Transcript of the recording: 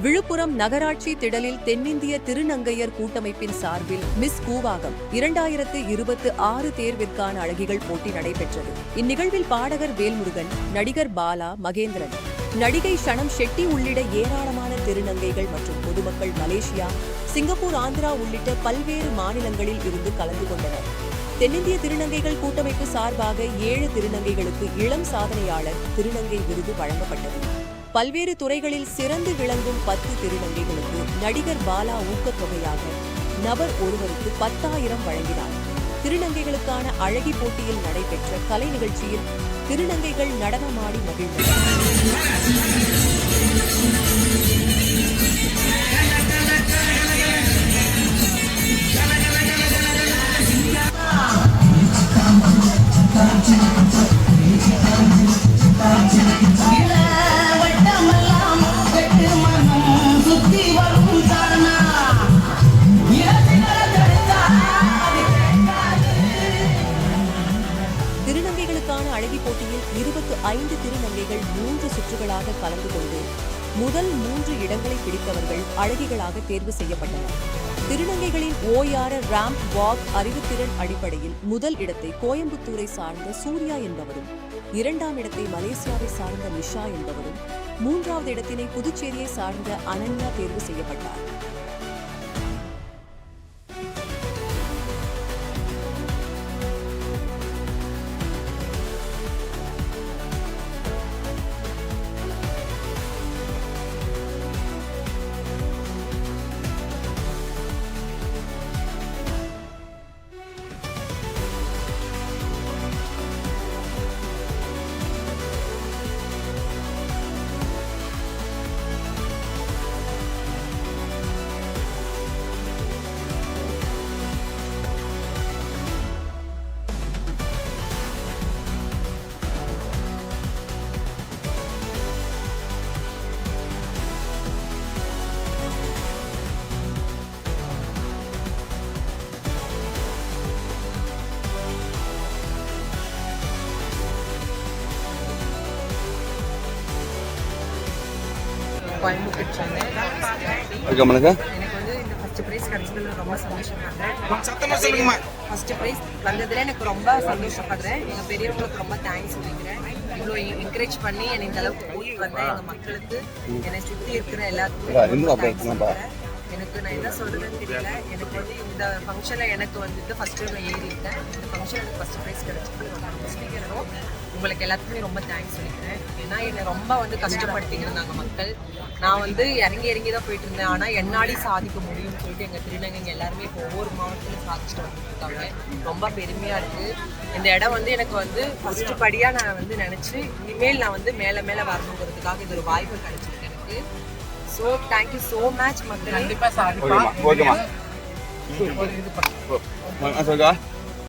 விழுப்புரம் நகராட்சி திடலில் தென்னிந்திய திருநங்கையர் கூட்டமைப்பின் சார்பில் மிஸ் கூவாகம் 2026 தேர்விற்கான அழகிகள் போட்டி நடைபெற்றது. இந்நிகழ்வில் பாடகர் வேல்முருகன், நடிகர் பாலா, மகேந்திரன், நடிகை ஷனம் ஷெட்டி உள்ளிட்ட ஏராளமான திருநங்கைகள் மற்றும் பொதுமக்கள் மலேசியா, சிங்கப்பூர், ஆந்திரா உள்ளிட்ட பல்வேறு மாநிலங்களில் இருந்து கலந்து கொண்டனர். தென்னிந்திய திருநங்கைகள் கூட்டமைப்பு சார்பாக 7 திருநங்கைகளுக்கு இளம் சாதனையாளர் திருநங்கை விருது வழங்கப்பட்டது. பல்வேறு துறைகளில் சிறந்து விளங்கும் 10 திருநங்கைகளுக்கு நடிகர் பாலா ஊக்கத்தொகையாக நபர் ஒருவருக்கு 10,000 வழங்கினார். திருநங்கைகளுக்கான அழகி போட்டியில் நடைபெற்ற கலை நிகழ்ச்சியில் திருநங்கைகள் நடனமாடி மகிழ்ந்தனர். திருநங்கைகளுக்கான அழகி போட்டியில் 25 திருநங்கைகள் 3 சுற்றுகளாக கலந்து கொண்டு முதல் 3 இடங்களை பிடித்தவர்கள் அழகிகளாக தேர்வு செய்யப்பட்டனர். திருநங்கைகளின் ஓயார ராம்ப் வாக் அறிவுத்திறன் அடிப்படையில் முதல் இடத்தை கோயம்புத்தூரை சார்ந்த சூர்யா என்பவரும், 2ஆம் இடத்தை மலேசியாவை சார்ந்த நிஷா என்பவரும், 3வது இடத்தினை புதுச்சேரியை சார்ந்த அனன்யா தேர்வு செய்யப்பட்டார். கோயம்புத்தூர் சென்னை. எனக்கு வந்து இந்த ஃபர்ஸ்ட் ப்ரைஸ் கிடைச்சதுல ரொம்ப சந்தோஷப்படுறேன். ஃபர்ஸ்ட் ப்ரைஸ் வந்ததுல எனக்கு ரொம்ப சந்தோஷப்படுறேன். எங்கள் பெரியவங்களுக்கு ரொம்ப தேங்க்ஸ் சொல்லிக்கிறேன். இவ்வளோ என்கரேஜ் பண்ணி என்னை இந்த அளவுக்கு கூட்டிட்டு வந்த எங்கள் மக்களுக்கு, என்னை சுற்றி இருக்கிற எல்லாத்துக்கும் எனக்கு நான் என்ன சொல்றதுன்னு தெரியல. எனக்கு வந்து இந்த ஃபங்க்ஷனில் எனக்கு வந்துட்டு ஃபர்ஸ்ட் நான் ஏறிட்டேன். இந்த ஃபங்க்ஷன் எனக்கு ஃபர்ஸ்ட் ப்ரைஸ் கிடைச்சது உங்களுக்கு எல்லாத்துக்குமே ரொம்ப தேங்க்ஸ் சொல்லிக்கிறேன். ஏன்னா என்னை ரொம்ப வந்து கஷ்டப்படுத்திட்டு இருந்தாங்க மக்கள். நான் வந்து இறங்கி தான் போயிட்டு இருந்தேன். ஆனால் என்னாடி சாதிக்க முடியும்னு சொல்லிட்டு எங்கள் திருநங்கைங்க எல்லாருமே இப்போ ஒவ்வொரு மாவட்டத்திலும் சாதிச்சுட்டு வந்துட்டு இருக்காங்க. ரொம்ப பெருமையாக இருக்குது. இந்த இடம் வந்து எனக்கு வந்து ஃபர்ஸ்ட் படியாக நான் வந்து நினச்சி இனிமேல் நான் வந்து மேலே வரணுங்கிறதுக்காக இது ஒரு வாய்ப்பு கிடைச்சிருக்கு எனக்கு. ஸோ தேங்க்யூ ஸோ மச் மக்கள். கண்டிப்பாக சாதிப்பா.